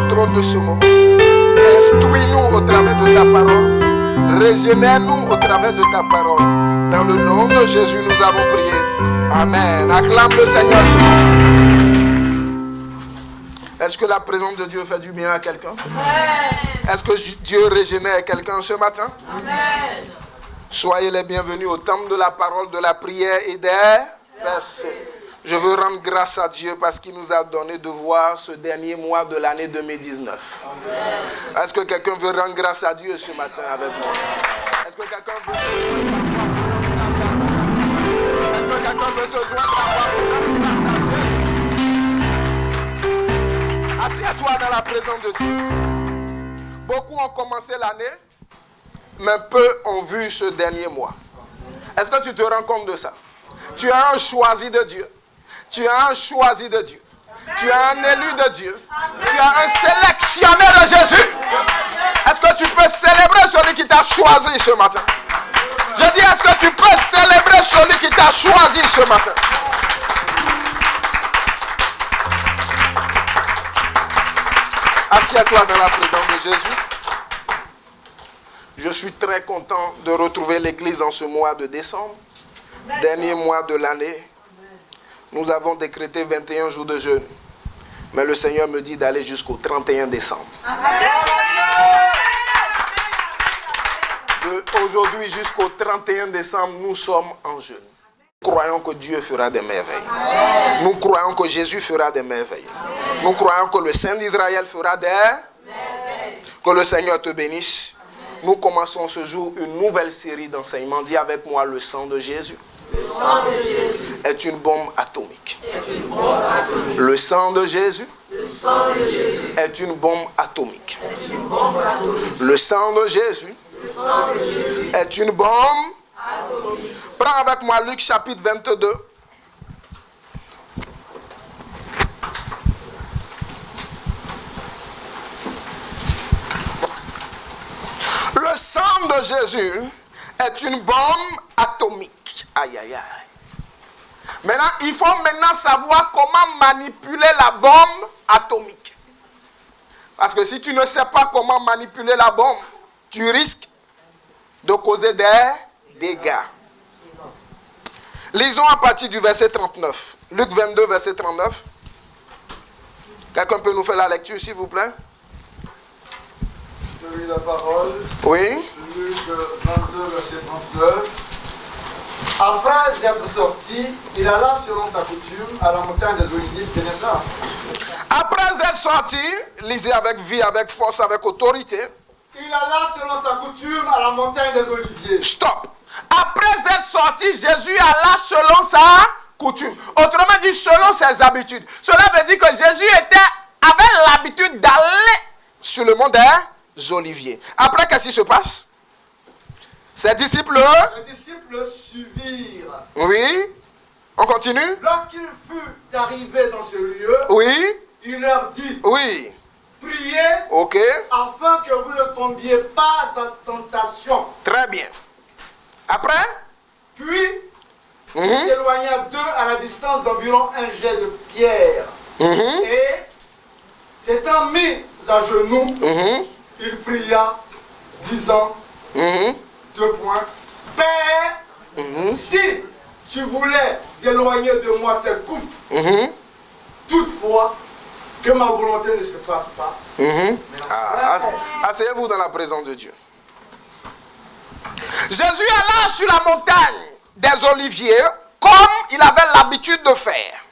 contrôle de ce moment. Instruis-nous au travers de ta parole. Régénère-nous au travers de ta parole. Dans le nom de Jésus, nous avons prié. Amen. Acclame le Seigneur ce moment. Est-ce que la présence de Dieu fait du bien à quelqu'un? Est-ce que Dieu régénère quelqu'un ce matin? Amen. Soyez les bienvenus au temple de la parole, de la prière et des versets. Je veux rendre grâce à Dieu parce qu'il nous a donné de voir ce dernier mois de l'année 2019. Amen. Est-ce que quelqu'un veut rendre grâce à Dieu ce matin avec moi? Est-ce que quelqu'un veut se joindre à moi pour rendre grâce à Dieu? Assieds-toi dans la présence de Dieu. Beaucoup ont commencé l'année, mais peu ont vu ce dernier mois. Est-ce que tu te rends compte de ça? Tu es un choisi de Dieu. Tu es un choisi de Dieu. Tu es un élu de Dieu. Tu es un sélectionné de Jésus. Est-ce que tu peux célébrer celui qui t'a choisi ce matin? Je dis, est-ce que tu peux célébrer celui qui t'a choisi ce matin? Assieds-toi dans la présence de Jésus. Je suis très content de retrouver l'église en ce mois de décembre, dernier mois de l'année. Nous avons décrété 21 jours de jeûne. Mais le Seigneur me dit d'aller jusqu'au 31 décembre. Aujourd'hui jusqu'au 31 décembre, nous sommes en jeûne. Nous croyons que Dieu fera des merveilles. Nous croyons que Jésus fera des merveilles. Nous croyons que le Saint d'Israël fera des merveilles. Que le Seigneur te bénisse. Nous commençons ce jour une nouvelle série d'enseignements. Dis avec moi, le sang de Jésus. Le sang de Jésus est une bombe atomique. Le sang de Jésus est une bombe atomique. Le sang de Jésus est une bombe atomique. Prends avec moi Luc chapitre 22. Le sang de Jésus est une bombe atomique. Aïe, aïe, aïe. Maintenant, il faut savoir comment manipuler la bombe atomique. Parce que si tu ne sais pas comment manipuler la bombe, tu risques de causer des dégâts. Lisons à partir du verset 39. Luc 22, verset 39. Quelqu'un peut nous faire la lecture, s'il vous plaît? Je lis la parole. Oui. Luc 22, verset 39. Après être sorti, il alla selon sa coutume à la montagne des Oliviers. C'est bien ça? Après être sorti, lisez avec vie, avec force, avec autorité. Il alla selon sa coutume à la montagne des Oliviers. Stop. Après être sorti, Jésus alla selon sa coutume. Autrement dit, selon ses habitudes. Cela veut dire que Jésus avait l'habitude d'aller sur le mont des Oliviers. Après, qu'est-ce qui se passe? Ses disciples suivirent. Oui. On continue? Lorsqu'il fut arrivé dans ce lieu, oui. Il leur dit, oui. Priez, ok, afin que vous ne tombiez pas en tentation. Très bien. Après? Puis, il s'éloigna d'eux à la distance d'environ un jet de pierre. Et, s'étant mis à genoux, il pria, disant, 2 points, Père, si tu voulais éloigner de moi cette coupe, toutefois, que ma volonté ne se fasse pas. Asseyez-vous dans la présence de Dieu. Jésus alla sur la montagne des Oliviers comme il avait l'habitude de faire.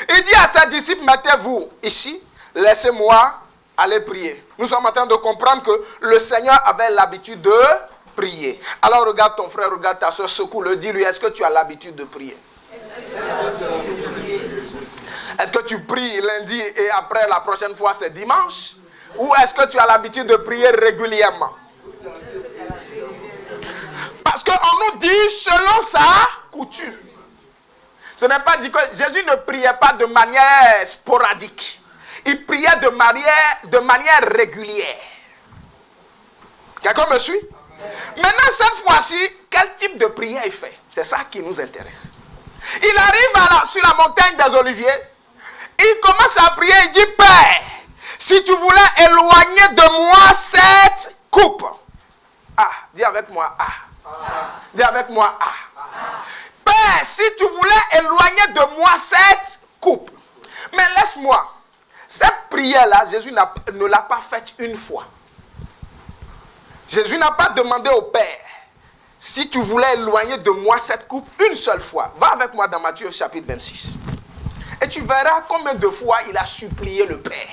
Il dit à ses disciples, mettez-vous ici, laissez-moi aller prier. Nous sommes en train de comprendre que le Seigneur avait l'habitude de prier. Alors regarde ton frère, regarde ta soeur, secoue-le, dis-lui, est-ce que tu as l'habitude de prier? Est-ce que tu pries lundi et après la prochaine fois c'est dimanche? Ou est-ce que tu as l'habitude de prier régulièrement? Parce qu'on nous dit selon sa coutume. Ce n'est pas dit que Jésus ne priait pas de manière sporadique. Il priait de manière régulière. Quelqu'un me suit? Maintenant, cette fois-ci, quel type de prière il fait? C'est ça qui nous intéresse. Il arrive sur la montagne des Oliviers. Il commence à prier, il dit, Père, si tu voulais éloigner de moi cette coupe. Ah, dis avec moi, dis avec moi, Père, si tu voulais éloigner de moi cette coupe. Mais laisse-moi. Cette prière-là, Jésus ne l'a pas faite une fois. Jésus n'a pas demandé au Père, si tu voulais éloigner de moi cette coupe une seule fois. Va avec moi dans Matthieu chapitre 26. Et tu verras combien de fois il a supplié le Père.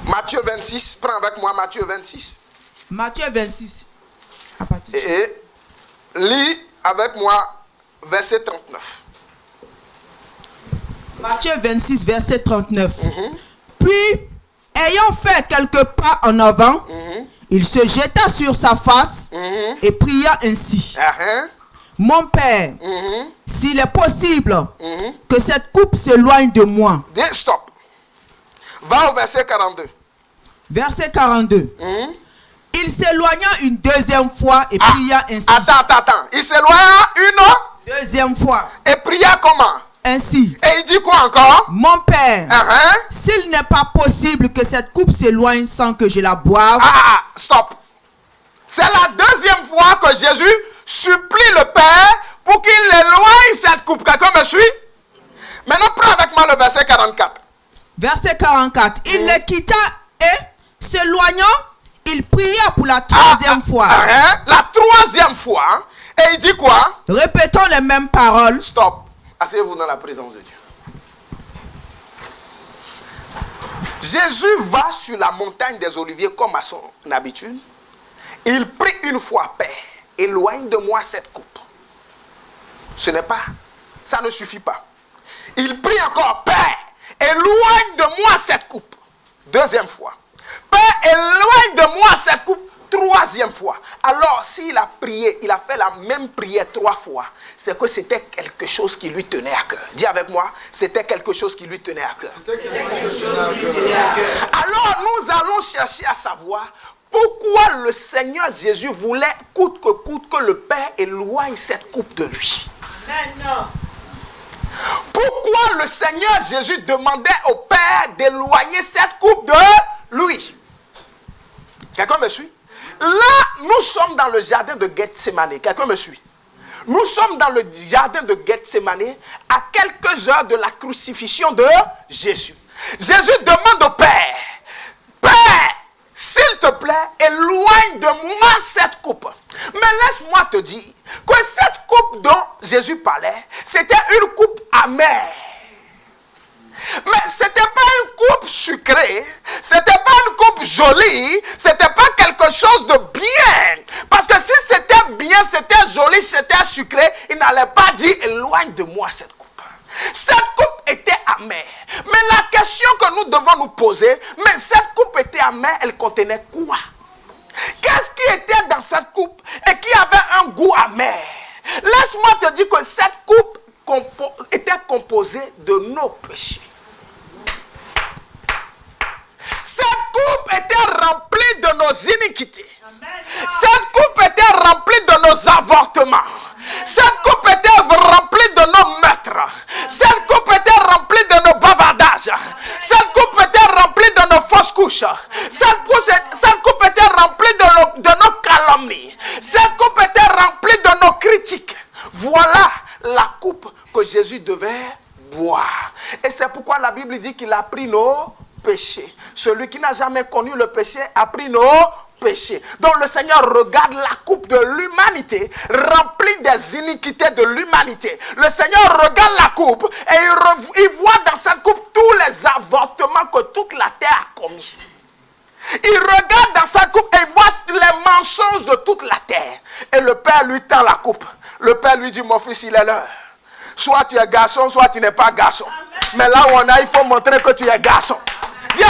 Matthieu 26, prends avec moi Matthieu 26. Matthieu 26. Et lis avec moi verset 39. Matthieu 26, verset 39. Puis, ayant fait quelques pas en avant, il se jeta sur sa face et pria ainsi. Mon Père, s'il est possible que cette coupe s'éloigne de moi. Dis stop. Va au verset 42. Verset 42. Il s'éloigna une deuxième fois et pria ainsi. Attends. Il s'éloigna une deuxième fois. Et pria comment? Ainsi. Et il dit quoi encore? Mon Père, s'il n'est pas possible que cette coupe s'éloigne sans que je la boive. Stop. C'est la deuxième fois que Jésus supplie le Père pour qu'il éloigne cette coupe. Quelqu'un me suit? Maintenant, prends avec moi le verset 44. Verset 44. Il les quitta et, s'éloignant, il pria pour la troisième fois. La troisième fois. Et il dit quoi? Répétons les mêmes paroles. Stop. Asseyez-vous dans la présence de Dieu. Jésus va sur la montagne des Oliviers comme à son habitude. Il prie une fois, Père, éloigne de moi cette coupe. Ce n'est pas, ça ne suffit pas. Il prie encore, Père, éloigne de moi cette coupe. Deuxième fois. Père, éloigne de moi cette coupe. Troisième fois. Alors, s'il a prié, il a fait la même prière 3 fois, c'est que c'était quelque chose qui lui tenait à cœur. Dis avec moi, c'était quelque chose qui lui tenait à cœur. Alors, nous allons chercher à savoir pourquoi le Seigneur Jésus voulait, coûte que le Père éloigne cette coupe de lui. Amen. Pourquoi le Seigneur Jésus demandait au Père d'éloigner cette coupe de lui? Quelqu'un me suit? Là, nous sommes dans le jardin de Gethsémane. Quelqu'un me suit? Nous sommes dans le jardin de Gethsémane à quelques heures de la crucifixion de Jésus. Jésus demande au Père, Père, s'il te plaît, éloigne de moi cette coupe. Mais laisse-moi te dire que cette coupe dont Jésus parlait, c'était une coupe amère. Mais ce n'était pas une coupe sucrée, ce n'était pas une coupe jolie, ce n'était pas quelque chose de bien. Parce que si c'était bien, c'était joli, c'était sucré, il n'allait pas dire éloigne de moi cette coupe. Cette coupe était amère. Mais la question que nous devons nous poser, mais cette coupe était amère, elle contenait quoi? Qu'est-ce qui était dans cette coupe et qui avait un goût amer? Laisse-moi te dire que cette coupe était composée de nos péchés. Cette coupe était remplie de nos iniquités. Cette coupe était remplie de nos avortements. Cette coupe était remplie de nos meurtres. Cette coupe était remplie de nos bavardages. Cette coupe était remplie de nos fausses couches. Cette coupe était remplie de nos calomnies. Cette coupe était remplie de nos critiques. Voilà la coupe que Jésus devait boire. Et c'est pourquoi la Bible dit qu'il a pris nos péchés. Celui qui n'a jamais connu le péché a pris nos péchés. Donc le Seigneur regarde la coupe de l'humanité remplie des iniquités de l'humanité. Le Seigneur regarde la coupe et il voit dans cette coupe tous les avortements que toute la terre a commis. Il regarde dans sa coupe et il voit les mensonges de toute la terre. Et le Père lui tend la coupe. Le Père lui dit, mon fils, il est l'heure. Soit tu es garçon, soit tu n'es pas garçon. Mais là où on a, il faut montrer que tu es garçon. Dis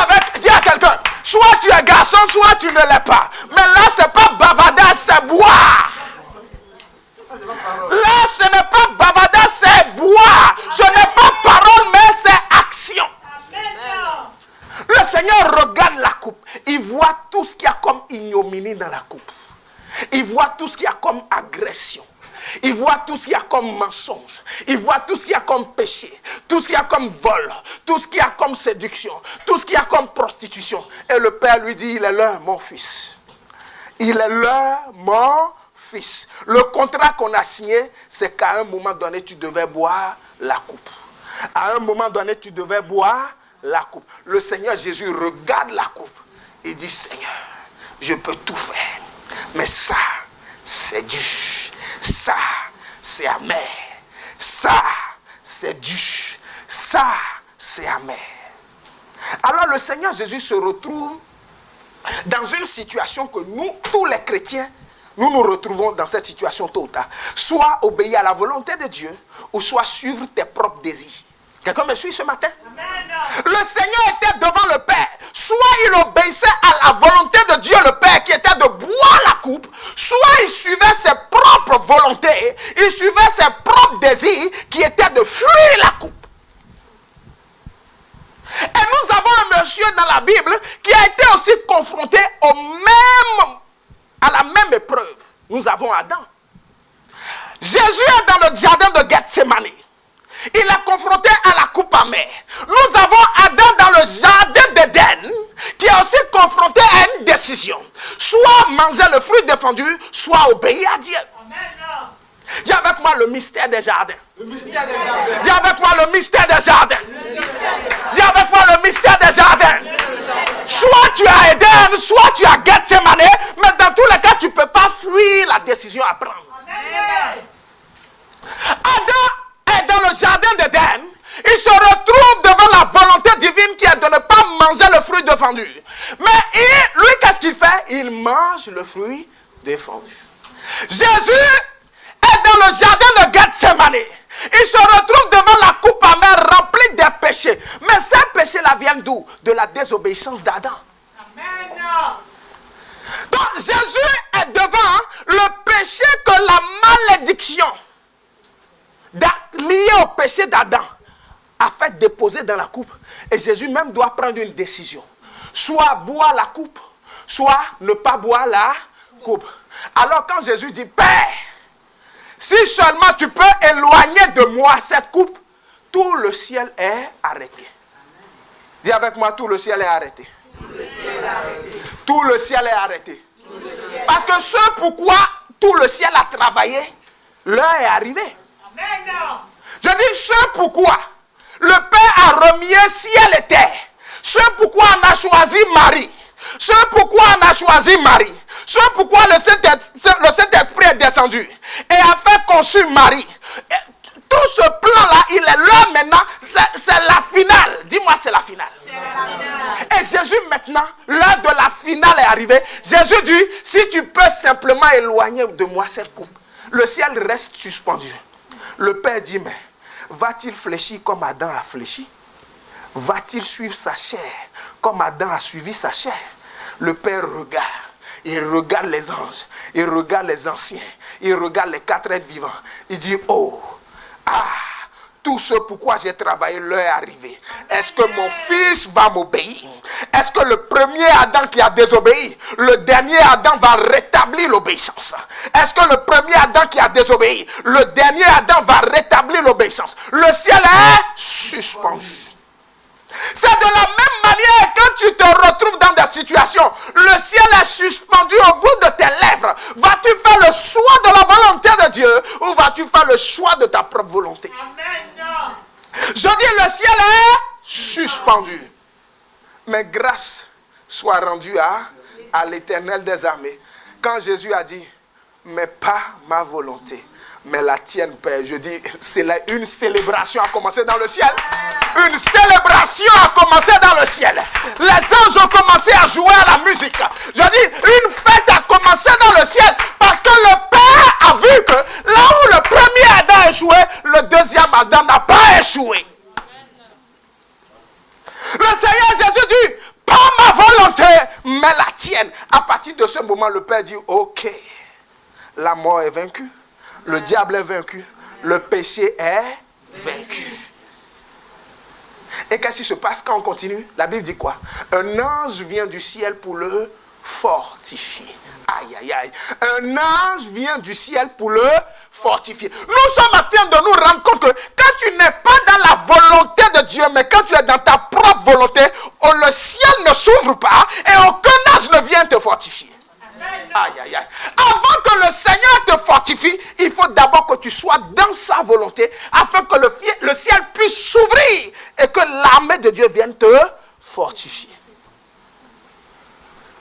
à quelqu'un, soit tu es garçon, soit tu ne l'es pas. Mais là, ce n'est pas bavardage, c'est boire. Là, ce n'est pas bavardage, c'est boire. Ce n'est pas parole, mais c'est action. Le Seigneur regarde la coupe. Il voit tout ce qu'il y a comme ignominie dans la coupe. Il voit tout ce qu'il y a comme agression. Il voit tout ce qu'il y a comme mensonge. Il voit tout ce qu'il y a comme péché. Tout ce qu'il y a comme vol. Tout ce qu'il y a comme séduction. Tout ce qu'il y a comme prostitution. Et le père lui dit, il est là, mon fils. Il est là, mon fils. Le contrat qu'on a signé, c'est qu'à un moment donné, tu devais boire la coupe. À un moment donné, tu devais boire la coupe. Le Seigneur Jésus regarde la coupe. Il dit, Seigneur, je peux tout faire. Mais ça, c'est dur. Ça, c'est amer. Ça, c'est dur. Ça, c'est amer. Alors le Seigneur Jésus se retrouve dans une situation que nous, tous les chrétiens, nous retrouvons dans cette situation tôt ou tard. Soit obéir à la volonté de Dieu, ou soit suivre tes propres désirs. Quelqu'un me suit ce matin? Amen. Le Seigneur était devant le Père. Soit il obéissait à la volonté de Dieu, le Père, qui était de boire la coupe, soit il suivait ses propres volontés, il suivait ses propres désirs, qui étaient de fuir la coupe. Et nous avons un monsieur dans la Bible qui a été aussi confronté à la même épreuve. Nous avons Adam. Jésus est dans le jardin de Gethsémani. Il est confronté à la coupe amère. Nous avons Adam dans le jardin d'Éden qui est aussi confronté à une décision. Soit manger le fruit défendu, soit obéir à Dieu. Amen. Dis avec moi le mystère des jardins. Dis avec moi le mystère des jardins. Dis avec moi le mystère des jardins. Soit tu as Éden, soit tu as Gethsémani, mais dans tous les cas, tu ne peux pas fuir la décision à prendre. Amen. Adam est dans le jardin d'Éden. Il se retrouve devant la volonté divine qui est de ne pas manger le fruit défendu. Mais lui, qu'est-ce qu'il fait? Il mange le fruit défendu. Jésus est dans le jardin de Gethsémani. Il se retrouve devant la coupe amère remplie des péchés. Mais ces péchés-là viennent d'où? De la désobéissance d'Adam. Amen. Donc Jésus est devant le péché que la malédiction liée au péché d'Adam a fait déposer dans la coupe. Et Jésus même doit prendre une décision. Soit boire la coupe, soit ne pas boire la coupe. Alors quand Jésus dit, Père, si seulement tu peux éloigner de moi cette coupe, tout le ciel est arrêté. Dis avec moi, tout le ciel est arrêté. Tout le ciel est arrêté. Parce que ce pourquoi tout le ciel a travaillé, l'heure est arrivée. Je dis ce pourquoi le Père a remis ciel et terre. Ce pourquoi on a choisi Marie. Ce pourquoi on a choisi Marie. Ce pourquoi le Saint-Esprit est descendu et a fait conçu Marie. Et tout ce plan-là, il est là maintenant. C'est la finale. Dis-moi, c'est la finale. Et Jésus maintenant, l'heure de la finale est arrivée. Jésus dit, si tu peux simplement éloigner de moi cette coupe, le ciel reste suspendu. Le Père dit, mais va-t-il fléchir comme Adam a fléchi? Va-t-il suivre sa chair comme Adam a suivi sa chair? Le Père regarde. Il regarde les anges. Il regarde les anciens. Il regarde les 4 êtres vivants. Il dit, oh, tout ce pourquoi j'ai travaillé, l'heure est arrivée. Est-ce que mon fils va m'obéir? Est-ce que le premier Adam qui a désobéi, le dernier Adam va rétablir l'obéissance? Est-ce que le premier Adam qui a désobéi, le dernier Adam va rétablir l'obéissance? Le ciel est suspendu. C'est de la même manière quand tu te retrouves dans des situations, le ciel est suspendu au bout de tes lèvres. Vas-tu faire le choix de la volonté de Dieu ou vas-tu faire le choix de ta propre volonté? Amen. Je dis le ciel est suspendu. Mais grâce soit rendue à l'Éternel des armées. Quand Jésus a dit, mais pas ma volonté, mais la tienne, Père. Je dis, une célébration a commencé dans le ciel. Une célébration a commencé dans le ciel. Les anges ont commencé à jouer à la musique. Je dis, une fête a commencé dans le ciel. Parce que le Père a vu que là où le premier Adam a échoué, le deuxième Adam n'a pas échoué. Le Seigneur Jésus dit, pas ma volonté, mais la tienne. À partir de ce moment, le Père dit, ok, la mort est vaincue. Le diable est vaincu. Le péché est vaincu. Et qu'est-ce qui se passe quand on continue? La Bible dit quoi? Un ange vient du ciel pour le fortifier. Aïe, Aïe, aïe, aïe. Un ange vient du ciel pour le fortifier. Nous sommes en train de nous rendre compte que quand tu n'es pas dans la volonté de Dieu, mais quand tu es dans ta propre volonté, le ciel ne s'ouvre pas et aucun ange ne vient te fortifier. Aïe, aïe, aïe. Avant que le Seigneur te fortifie, il faut d'abord que tu sois dans sa volonté afin que le ciel puisse s'ouvrir et que l'armée de Dieu vienne te fortifier.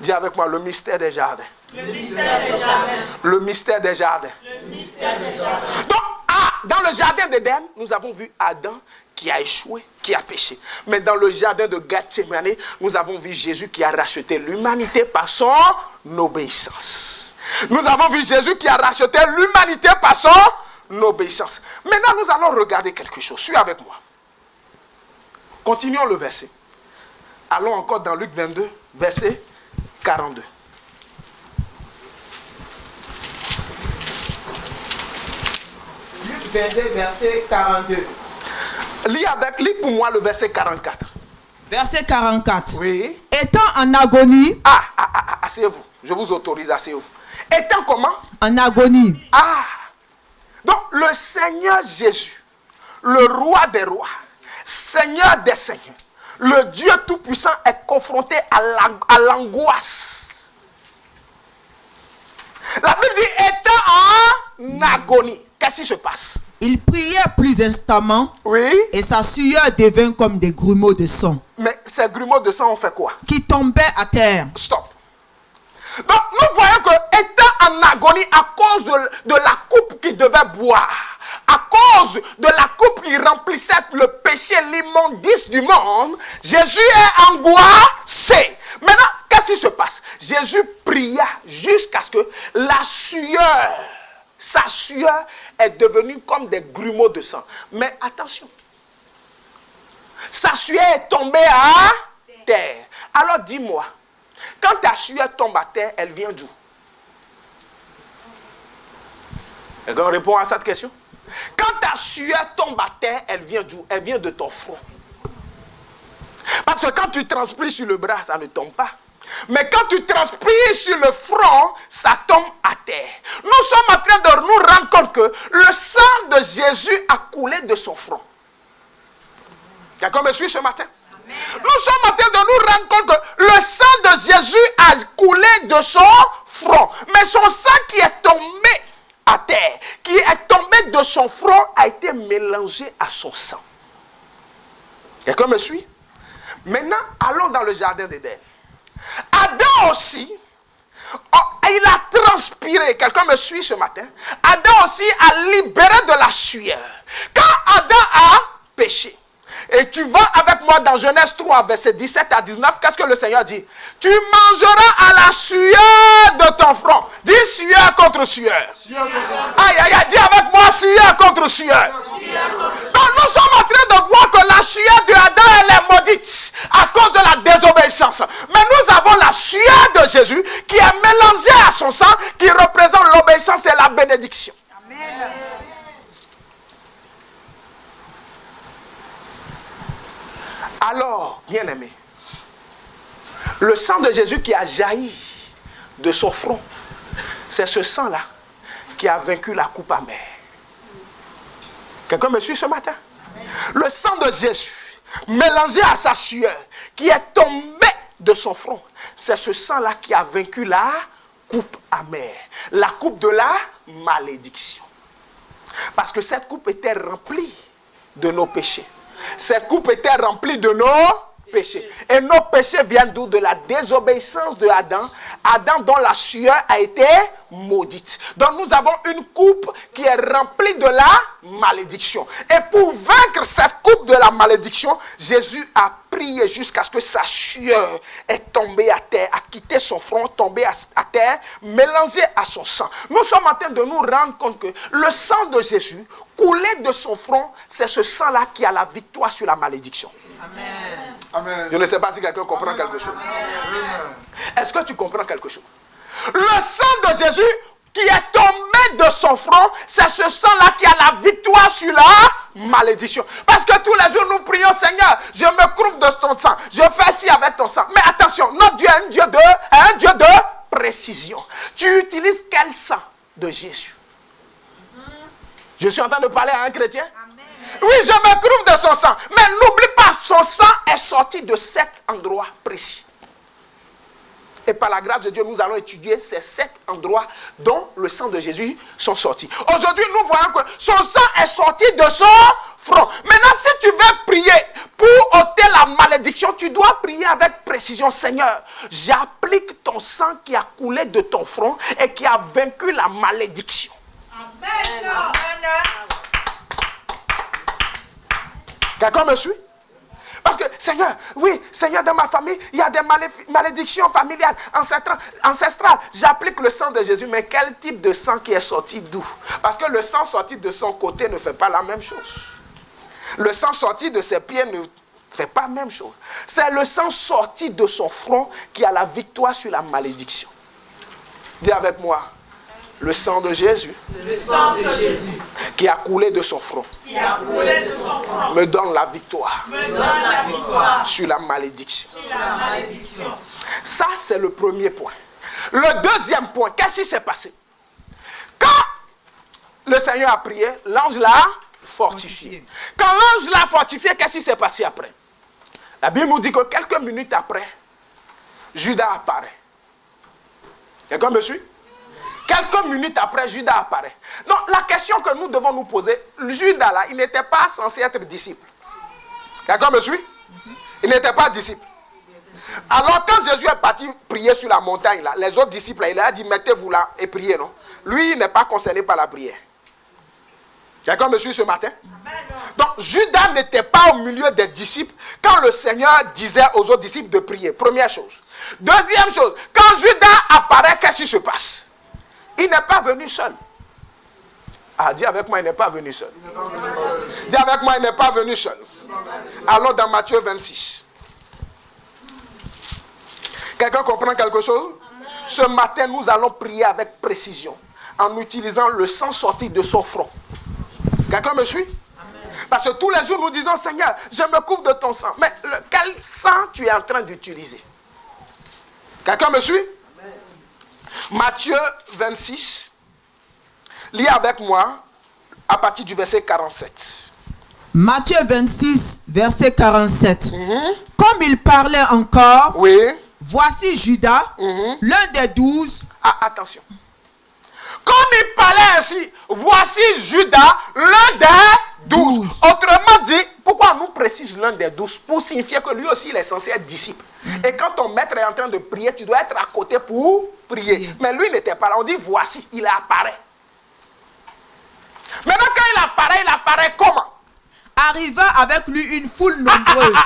Dis avec moi, le mystère des jardins. Le mystère des jardins. Le mystère des jardins. Le mystère des jardins. Donc, dans le jardin d'Éden, nous avons vu Adam qui a échoué, qui a péché. Mais dans le jardin de Gethsémane, nous avons vu Jésus qui a racheté l'humanité par son obéissance. Nous avons vu Jésus qui a racheté l'humanité par son obéissance. Maintenant, nous allons regarder quelque chose. Suis avec moi. Continuons le verset. Allons encore dans Luc 22, verset 42. Luc 22, verset 42. Lis pour moi le verset 44. Verset 44. Oui. Étant en agonie. Asseyez-vous. Je vous autorise, asseyez-vous. Étant comment? En agonie. Donc, le Seigneur Jésus, le roi des rois, Seigneur des seigneurs, le Dieu Tout-Puissant est confronté à l'angoisse. La Bible dit, étant en agonie. Qu'est-ce qui se passe? Il priait plus instamment. Oui. Et sa sueur devint comme des grumeaux de sang. Mais ces grumeaux de sang ont fait quoi? Qui tombaient à terre. Stop. Donc nous voyons que étant en agonie à cause de la coupe qu'il devait boire, à cause de la coupe qui remplissait le péché, l'immondice du monde, Jésus est angoissé. Maintenant, qu'est-ce qui se passe? Jésus pria jusqu'à ce que sa sueur est devenue comme des grumeaux de sang. Mais attention, sa sueur est tombée à terre. Alors dis-moi, quand ta sueur tombe à terre, elle vient d'où? Et quand on répond à cette question, quand ta sueur tombe à terre, elle vient d'où? Elle vient de ton front. Parce que quand tu transpires sur le bras, ça ne tombe pas. Mais quand tu transpires sur le front, ça tombe à terre. Nous sommes en train de nous rendre compte que le sang de Jésus a coulé de son front. Quelqu'un me suit ce matin? Amen. Nous sommes en train de nous rendre compte que le sang de Jésus a coulé de son front. Mais son sang qui est tombé à terre, qui est tombé de son front, a été mélangé à son sang. Quelqu'un me suit? Maintenant, allons dans le jardin d'Éden. Adam aussi, il a transpiré. Quelqu'un me suit ce matin? Adam aussi a libéré de la sueur. Quand Adam a péché, et tu vas avec moi dans Genèse 3, verset 17 à 19, qu'est-ce que le Seigneur dit? Tu mangeras à la sueur de ton front. Dis sueur contre sueur. Aïe, aïe, aïe, dis avec moi sueur contre sueur. Donc nous sommes en train de voir que la sueur de Adam, elle est maudite à cause de la désobéissance. Mais nous avons la sueur de Jésus qui est mélangée à son sang, qui représente l'obéissance et la bénédiction. Amen. Alors, bien-aimé, le sang de Jésus qui a jailli de son front, c'est ce sang-là qui a vaincu la coupe amère. Quelqu'un me suit ce matin? Le sang de Jésus, mélangé à sa sueur, qui est tombé de son front, c'est ce sang-là qui a vaincu la coupe amère, la coupe de la malédiction. Parce que cette coupe était remplie de nos péchés. Cette coupe était remplie de nos péchés. Et nos péchés viennent d'où? De la désobéissance de Adam. Adam dont la sueur a été maudite. Donc nous avons une coupe qui est remplie de la malédiction. Et pour vaincre cette coupe de la malédiction, Jésus a prié jusqu'à ce que sa sueur est tombée à terre, a quitté son front, tombé à terre, mélangé à son sang. Nous sommes en train de nous rendre compte que le sang de Jésus, coulé de son front, c'est ce sang-là qui a la victoire sur la malédiction. Amen. Amen. Je ne sais pas si quelqu'un comprend quelque chose. Est-ce que tu comprends quelque chose? Le sang de Jésus qui est tombé de son front, c'est ce sang-là qui a la victoire sur la malédiction. Parce que tous les jours nous prions, Seigneur, je me couvre de ton sang, je fais ci avec ton sang. Mais attention, notre Dieu est un Dieu de précision. Tu utilises quel sang de Jésus? Je suis en train de parler à un chrétien. Oui, je me couvre de son sang. Mais n'oublie pas, son sang est sorti de cet endroit précis. Et par la grâce de Dieu, nous allons étudier ces 7 endroits dont le sang de Jésus sont sortis. Aujourd'hui, nous voyons que son sang est sorti de son front. Maintenant, si tu veux prier pour ôter la malédiction, tu dois prier avec précision. Seigneur, j'applique ton sang qui a coulé de ton front et qui a vaincu la malédiction. Amen. Quelqu'un me suit? Parce que, Seigneur, oui, Seigneur, dans ma famille, il y a des malédictions familiales, ancestrales. J'applique le sang de Jésus, mais quel type de sang qui est sorti d'où? Parce que le sang sorti de son côté ne fait pas la même chose. Le sang sorti de ses pieds ne fait pas la même chose. C'est le sang sorti de son front qui a la victoire sur la malédiction. Dis avec moi. Le sang de Jésus, qui a coulé de son front, me donne la victoire, sur la malédiction. Ça, c'est le premier point. Le deuxième point, qu'est-ce qui s'est passé? Quand le Seigneur a prié, l'ange l'a fortifié. Quand l'ange l'a fortifié, qu'est-ce qui s'est passé après? La Bible nous dit que quelques minutes après, Judas apparaît. Quelqu'un me suit? Quelques minutes après, Judas apparaît. Donc, la question que nous devons nous poser, Judas là, il n'était pas censé être disciple. Quelqu'un me suit? Il n'était pas disciple. Alors, quand Jésus est parti prier sur la montagne, là, les autres disciples, il a dit, mettez-vous là et priez, non? Lui, il n'est pas concerné par la prière. Quelqu'un me suit ce matin? Donc, Judas n'était pas au milieu des disciples quand le Seigneur disait aux autres disciples de prier. Première chose. Deuxième chose, quand Judas apparaît, qu'est-ce qui se passe? Il n'est pas venu seul. Ah, dis avec moi, il n'est pas venu seul. Dis avec moi, il n'est pas venu seul. Allons dans Matthieu 26. Quelqu'un comprend quelque chose? Ce matin, nous allons prier avec précision en utilisant le sang sorti de son front. Quelqu'un me suit? Parce que tous les jours, nous disons, Seigneur, je me couvre de ton sang. Mais quel sang tu es en train d'utiliser? Quelqu'un me suit? Matthieu 26, lis avec moi à partir du verset 47. Matthieu 26, verset 47. Comme il parlait encore, oui. Voici Judas, l'un des 12. Ah, attention. Comme il parlait ainsi, voici Judas, l'un des 12. Autrement dit, pourquoi on nous précise l'un des 12? Pour signifier que lui aussi, il est censé être disciple. Et quand ton maître est en train de prier, tu dois être à côté pour prier. Mais lui, il n'était pas là. On dit, voici, il apparaît. Maintenant, quand il apparaît comment? Arriva avec lui une foule nombreuse.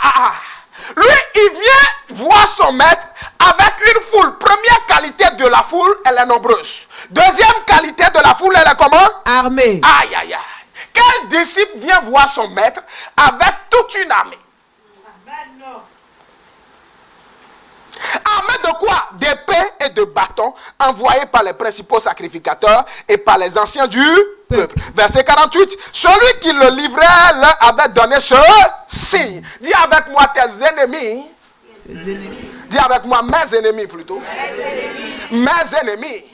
Lui, il vient voir son maître avec une foule. Première qualité de la foule, elle est nombreuse. Deuxième qualité de la foule, elle est comment? Armée. Aïe, aïe, aïe. Quel disciple vient voir son maître avec toute une armée? Armée de quoi? D'épées et de bâtons envoyés par les principaux sacrificateurs et par les anciens du peuple. Verset 48. Celui qui le livrait leur avait donné ce signe. Dis avec moi tes ennemis. Dis avec moi mes ennemis plutôt. Mes ennemis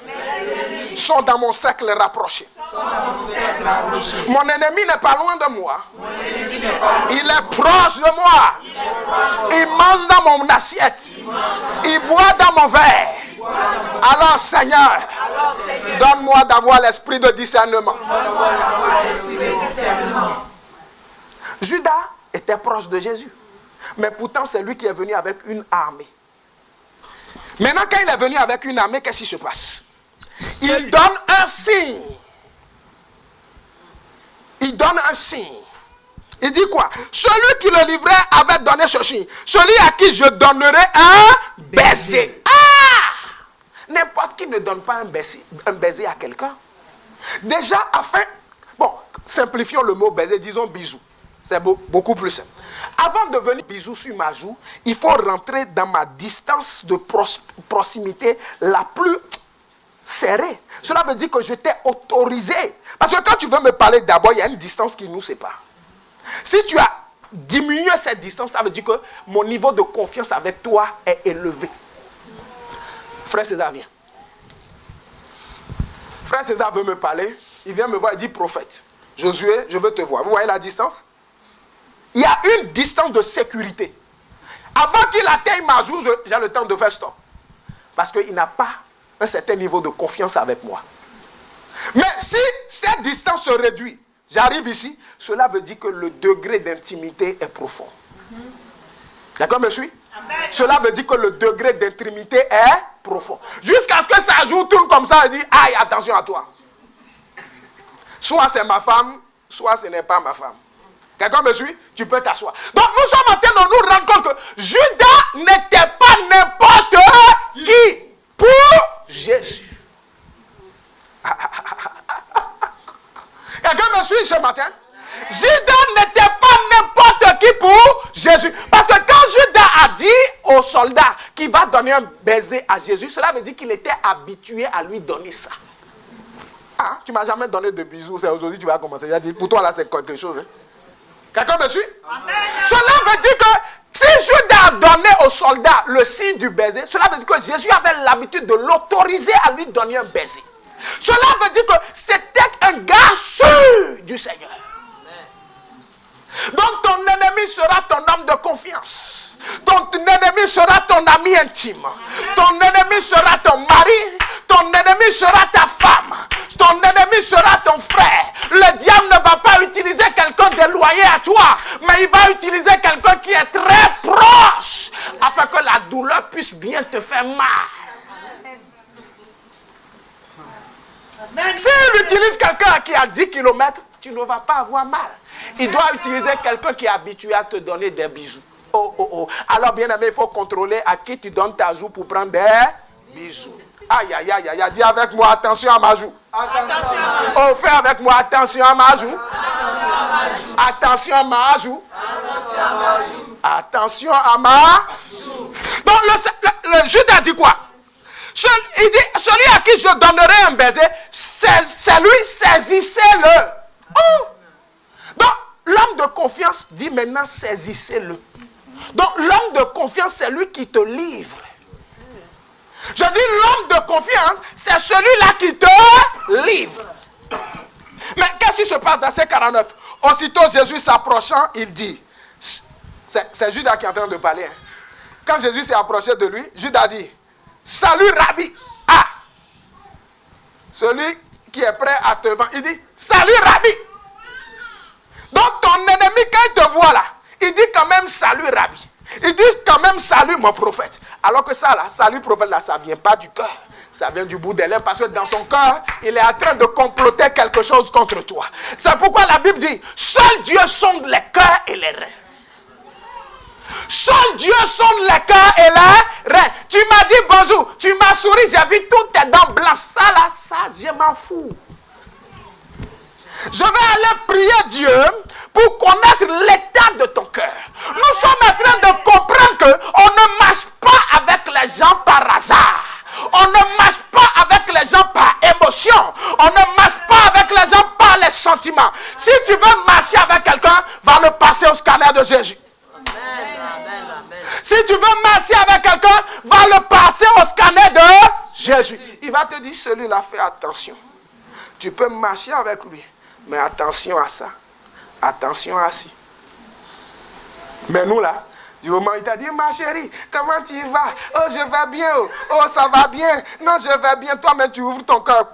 sont dans mon cercle rapproché. Mon ennemi n'est pas loin de moi. Il est proche de moi. Il mange dans mon assiette. Il boit dans mon verre. Alors Seigneur, donne-moi d'avoir l'esprit de discernement. Judas était proche de Jésus. Mais pourtant c'est lui qui est venu avec une armée. Maintenant quand il est venu avec une armée, qu'est-ce qui se passe? Il donne un signe. Il donne un signe. Il dit quoi? Celui qui le livrait avait donné ce signe. Celui à qui je donnerai un baiser. Ah! N'importe qui ne donne pas un baiser à quelqu'un. Déjà, bon, simplifions le mot baiser, disons bisou. C'est beaucoup plus simple. Avant de venir bisou sur ma joue, il faut rentrer dans ma distance de proximité la plus serrée. Cela veut dire que je t'ai autorisé. Parce que quand tu veux me parler d'abord, il y a une distance qui nous sépare. Si tu as diminué cette distance, ça veut dire que mon niveau de confiance avec toi est élevé. Frère César, viens. Frère César veut me parler. Il vient me voir, il dit prophète. Josué, je veux te voir. Vous voyez la distance? Il y a une distance de sécurité. Avant qu'il atteigne ma joue, j'ai le temps de faire stop. Parce qu'il n'a pas un certain niveau de confiance avec moi. Mais si cette distance se réduit, j'arrive ici, cela veut dire que le degré d'intimité est profond. D'accord, me suit? Cela veut dire que le degré d'intimité est profond. Jusqu'à ce que sa joue tourne comme ça et dit, aïe, attention à toi. Soit c'est ma femme, soit ce n'est pas ma femme. Quelqu'un me suit? Tu peux t'asseoir. Donc nous sommes en train de nous rendre compte que Judas n'était pas n'importe qui pour Jésus. Quelqu'un me suit ce matin? Judas n'était pas n'importe qui pour Jésus. Parce que quand Judas a dit aux soldats qu'il va donner un baiser à Jésus, cela veut dire qu'il était habitué à lui donner ça. Ah, tu ne m'as jamais donné de bisous, c'est aujourd'hui que tu vas commencer. Il a dit, pour toi là c'est quelque chose. Hein? Quelqu'un me suit? Amen. Cela veut dire que si Judas a donné aux soldats le signe du baiser, cela veut dire que Jésus avait l'habitude de l'autoriser à lui donner un baiser. Cela veut dire que c'était un gars sûr du Seigneur. Donc ton ennemi sera ton homme de confiance. Ton ennemi sera ton ami intime. Ton ennemi sera ton mari. Ton ennemi sera ta femme. Ton ennemi sera ton frère. Le diable ne va pas utiliser quelqu'un d'éloigné à toi, mais il va utiliser quelqu'un qui est très proche afin que la douleur puisse bien te faire mal. S'il utilise quelqu'un qui a 10 km, tu ne vas pas avoir mal. Il doit utiliser quelqu'un qui est habitué à te donner des bisous. Oh, oh, oh. Alors, bien aimé, il faut contrôler à qui tu donnes ta joue pour prendre des bisous. Aïe, aïe, aïe, aïe, dis avec moi, attention à ma joue. Attention. Oh, fais avec moi, attention à ma joue. Attention à ma joue. Attention à ma joue. Donc, le Judas dit quoi? Il dit, celui à qui je donnerai un baiser, c'est lui, saisissez-le. Oh. Donc, l'homme de confiance dit maintenant, saisissez-le. Donc, l'homme de confiance, c'est lui qui te livre. Je dis, l'homme de confiance, c'est celui-là qui te livre. Mais qu'est-ce qui se passe? Verset 49. Aussitôt Jésus s'approchant, il dit, c'est Judas qui est en train de parler. Hein. Quand Jésus s'est approché de lui, Judas dit, salut Rabbi. Ah, celui qui est prêt à te vendre, il dit, salut Rabbi. Donc ton ennemi, quand il te voit là, il dit quand même salut Rabbi. Il dit quand même salut mon prophète. Alors que ça là, salut prophète là, ça ne vient pas du cœur. Ça vient du bout des lèvres parce que dans son cœur, il est en train de comploter quelque chose contre toi. C'est pourquoi la Bible dit, seul Dieu sonde les cœurs et les reins. Seul Dieu sonde les cœurs et les reins. Tu m'as dit bonjour, tu m'as souri, j'ai vu toutes tes dents blanches. Ça là, ça, je m'en fous. Je vais aller prier Dieu pour connaître l'état de ton cœur. Nous sommes en train de comprendre qu'on ne marche pas avec les gens par hasard. On ne marche pas avec les gens par émotion. On ne marche pas avec les gens par les sentiments. Si tu veux marcher avec quelqu'un, va le passer au scanner de Jésus. Si tu veux marcher avec quelqu'un, va le passer au scanner de Jésus. Il va te dire, celui-là, fais attention. Tu peux marcher avec lui. Mais attention à ça. Attention à ci. Mais nous là, du moment où il t'a dit, ma chérie, comment tu vas? Oh, je vais bien. Oh, ça va bien. Non, je vais bien. Toi-même, tu ouvres ton cœur.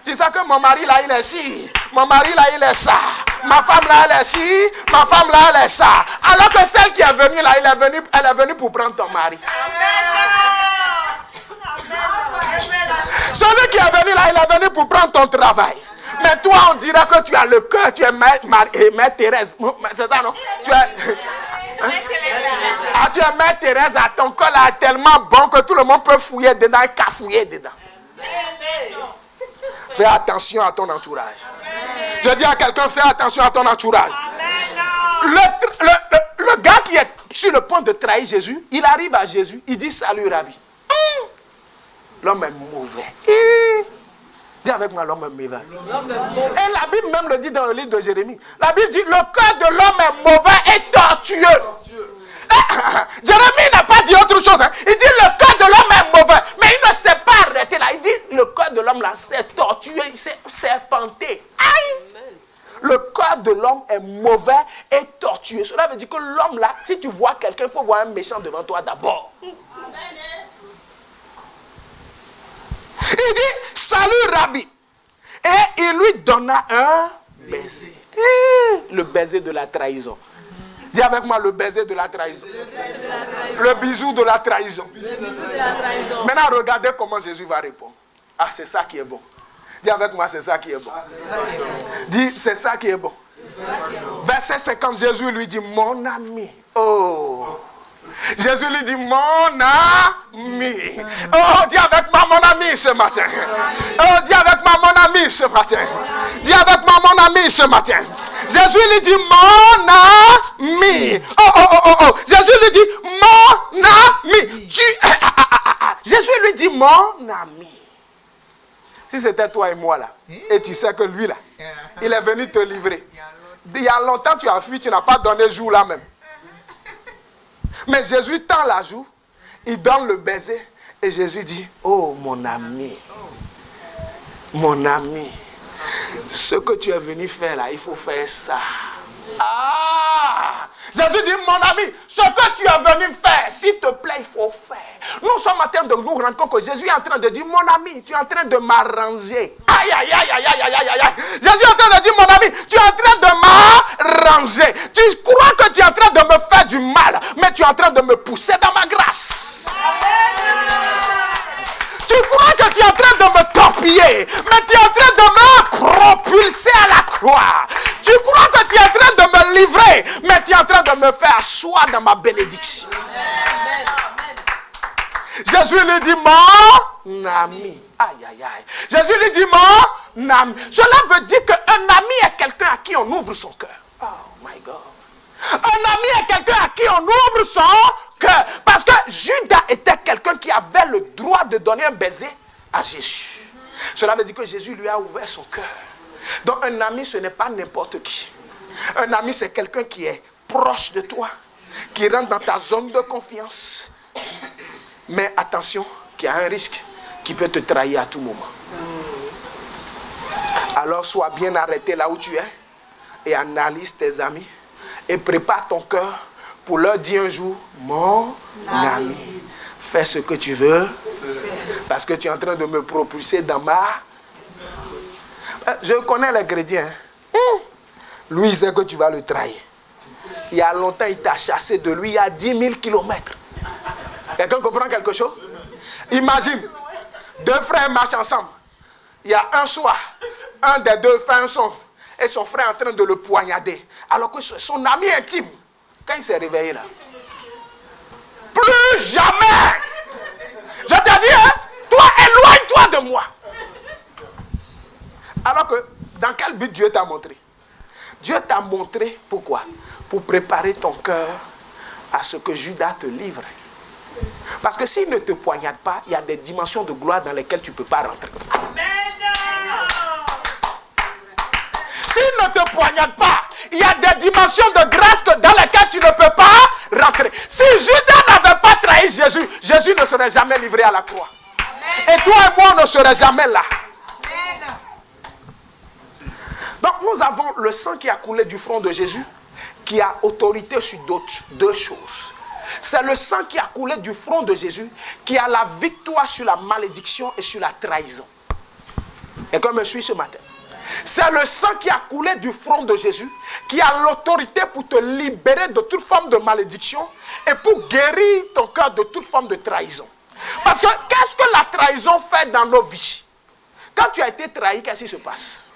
Tu sais que mon mari là, il est ci. Mon mari là, il est ça. Ma femme là, elle est ci. Ma femme là, elle est ça. Alors que celle qui est venue là, elle est venue pour prendre ton mari. Celui qui est venu là, il est venu pour prendre ton travail. Mais toi, on dirait que tu as le cœur, tu es Mère Thérèse. C'est ça, non? Tu es... Hein? Ah, tu es Mère Thérèse, ton cœur là est tellement bon que tout le monde peut fouiller dedans et cafouiller dedans. Fais attention à ton entourage. Je dis à quelqu'un, fais attention à ton entourage. Le gars qui est sur le point de trahir Jésus, il arrive à Jésus, il dit salut Rabbi. L'homme est mauvais. Dis avec moi, l'homme est mauvais. Et la Bible même le dit dans le livre de Jérémie. La Bible dit, le cœur de l'homme est mauvais et tortueux. Jérémie n'a pas dit autre chose. Hein. Il dit, le cœur de l'homme est mauvais. Mais il ne s'est pas arrêté là. Il dit, le cœur de l'homme là, c'est tortueux. tenter. Aïe! Le cœur de l'homme est mauvais et tortueux. Cela veut dire que l'homme là, si tu vois quelqu'un, il faut voir un méchant devant toi d'abord. Il dit, salut Rabbi. Et il lui donna un baiser. Le baiser de la trahison. Dis avec moi le baiser de la trahison. Le bisou de la trahison. Maintenant, regardez comment Jésus va répondre. Ah, c'est ça qui est bon. Dis avec moi, c'est ça qui est bon. Dis, c'est ça qui est bon. Verset 50, Jésus lui dit, mon ami. Oh. Jésus lui dit, mon ami. Oh, dis avec moi, mon ami, ce matin. Oh, dis avec moi, mon ami, ce matin. Dis avec moi, mon ami, ce matin. Jésus lui dit, mon ami. Oh, oh, oh, oh, oh. Jésus lui dit, mon ami. Jésus lui dit, mon ami. Si c'était toi et moi là, et tu sais que lui là, il est venu te livrer. Il y a longtemps tu as fui, tu n'as pas donné jour là même. Mais Jésus tend la joue, il donne le baiser et Jésus dit, oh mon ami, ce que tu es venu faire là, il faut faire ça. Ah! Jésus dit, mon ami, ce que tu es venu faire, s'il te plaît, il faut faire. Nous sommes en train de nous rendre compte que Jésus est en train de dire, mon ami, tu es en train de m'arranger. Aïe, aïe, aïe, aïe, aïe, aïe, aïe, aïe. Jésus est en train de dire, mon ami, tu es en train de m'arranger. Tu crois que tu es en train de me faire du mal, mais tu es en train de me pousser dans ma grâce. Tu crois que tu es en train de me torpiller, mais tu es en train de me propulser à la croix. Tu crois que tu es en train de me livrer, mais tu es en train de me faire asseoir dans ma bénédiction. Jésus lui dit, mon ami. Aïe, aïe, aïe. Jésus lui dit, mon ami. Cela veut dire qu'un ami est quelqu'un à qui on ouvre son cœur. Oh my God. Un ami est quelqu'un à qui on ouvre son cœur. Parce que Judas était quelqu'un qui avait le droit de donner un baiser à Jésus. Cela veut dire que Jésus lui a ouvert son cœur. Donc un ami, ce n'est pas n'importe qui. Un ami, c'est quelqu'un qui est proche de toi, qui rentre dans ta zone de confiance. Mais attention, qu'il y a un risque qui peut te trahir à tout moment. Alors sois bien arrêté là où tu es et analyse tes amis et prépare ton cœur pour leur dire un jour, mon ami, fais ce que tu veux parce que tu es en train de me propulser dans ma... Je connais les chrétiens. Lui, il sait que tu vas le trahir. Il y a longtemps, il t'a chassé de lui, il y a 10 000 kilomètres. Quelqu'un comprend quelque chose? Imagine, deux frères marchent ensemble. Il y a un soir, un des deux fait un son et son frère est en train de le poignarder. Alors que son ami intime, quand il s'est réveillé là, plus jamais, je te dis, hein, toi éloigne-toi de moi. Alors que, dans quel but Dieu t'a montré? Dieu t'a montré pourquoi? Pour préparer ton cœur à ce que Judas te livre. Parce que s'il ne te poignarde pas, il y a des dimensions de gloire dans lesquelles tu ne peux pas rentrer. S'il ne te poignarde pas, il y a des dimensions de grâce dans lesquelles tu ne peux pas rentrer. Si Judas n'avait pas trahi Jésus, Jésus ne serait jamais livré à la croix. Et toi et moi, on ne serait jamais là. Donc nous avons le sang qui a coulé du front de Jésus, qui a autorité sur deux choses. C'est le sang qui a coulé du front de Jésus qui a la victoire sur la malédiction et sur la trahison. Et comme je suis ce matin, c'est le sang qui a coulé du front de Jésus qui a l'autorité pour te libérer de toute forme de malédiction et pour guérir ton cœur de toute forme de trahison. Parce que qu'est-ce que la trahison fait dans nos vies? Quand tu as été trahi, qu'est-ce qui se passe?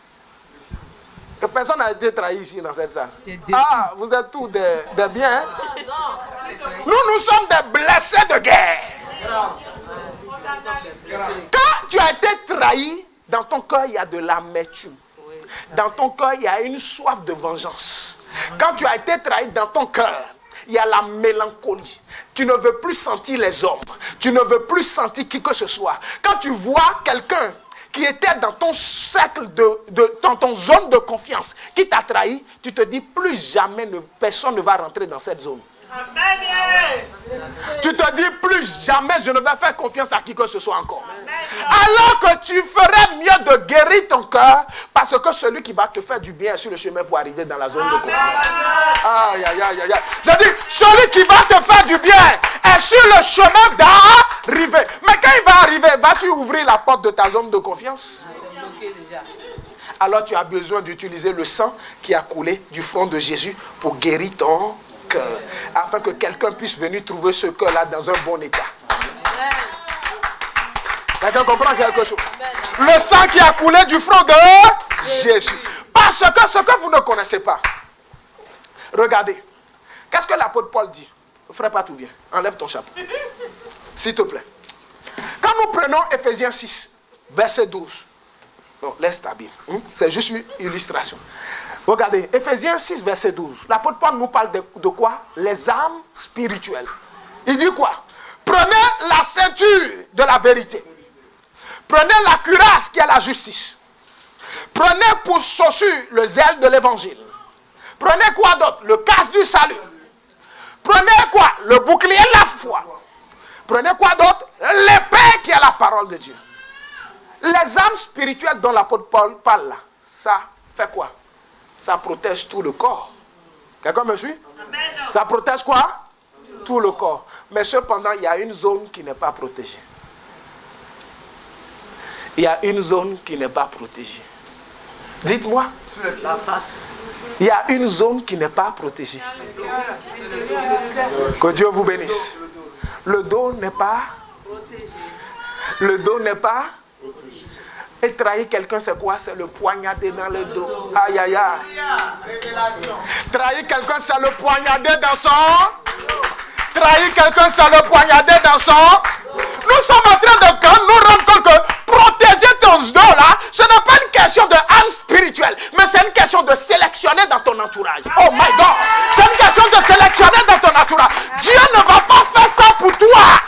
Que personne n'a été trahi ici dans cette salle. Ah, vous êtes tous des biens. Hein? Nous sommes des blessés de guerre. Quand tu as été trahi, dans ton cœur, il y a de l'amertume. Dans ton cœur, il y a une soif de vengeance. Quand tu as été trahi, dans ton cœur, il y a la mélancolie. Tu ne veux plus sentir les hommes. Tu ne veux plus sentir qui que ce soit. Quand tu vois quelqu'un qui était dans ton cercle, dans ton zone de confiance, qui t'a trahi, tu te dis plus jamais personne ne va rentrer dans cette zone. Amen. Tu te dis plus jamais je ne vais faire confiance à qui que ce soit encore. Amen. Alors que tu ferais mieux de guérir ton cœur, parce que celui qui va te faire du bien est sur le chemin pour arriver dans la zone de confiance. Aïe, aïe, aïe, aïe. Je dis, celui qui va te faire du bien est sur le chemin d'arriver. Mais quand il va arriver, vas-tu ouvrir la porte de ta zone de confiance? Alors tu as besoin d'utiliser le sang qui a coulé du front de Jésus pour guérir ton cœur. Afin que quelqu'un puisse venir trouver ce cœur-là dans un bon état. Quelqu'un comprend quelque chose? Le sang qui a coulé du front de Jésus. Parce que ce que vous ne connaissez pas. Regardez. Qu'est-ce que l'apôtre Paul dit? Frère Patou, viens. Enlève ton chapeau. S'il te plaît. Quand nous prenons Ephésiens 6, verset 12. Non, laisse ta Bible. C'est juste une illustration. Regardez, Ephésiens 6, verset 12. L'apôtre Paul nous parle de quoi? Les armes spirituelles. Il dit quoi? Prenez la ceinture de la vérité. Prenez la cuirasse qui est la justice. Prenez pour chaussure le zèle de l'évangile. Prenez quoi d'autre? Le casque du salut. Prenez quoi? Le bouclier de la foi. Prenez quoi d'autre? L'épée qui est la parole de Dieu. Les armes spirituelles dont l'apôtre Paul parle là, ça fait quoi? Ça protège tout le corps. Quelqu'un me suit? Ça protège quoi? Tout le corps. Mais cependant, il y a une zone qui n'est pas protégée. Il y a une zone qui n'est pas protégée. Dites-moi. La face. Il y a une zone qui n'est pas protégée. Que Dieu vous bénisse. Le dos n'est pas protégé. Le dos n'est pas protégé. Et trahir quelqu'un, c'est quoi? C'est le poignarder dans le dos. Aïe, aïe, aïe. Trahir quelqu'un, c'est le poignarder dans son... Trahir quelqu'un, c'est le poignarder dans son... Nous sommes en train de nous rendre compte que protéger ton dos là, ce n'est pas une question de âme spirituelle, mais c'est une question de sélectionner dans ton entourage. Oh my God! C'est une question de sélectionner dans ton entourage. Dieu ne va pas faire ça pour toi.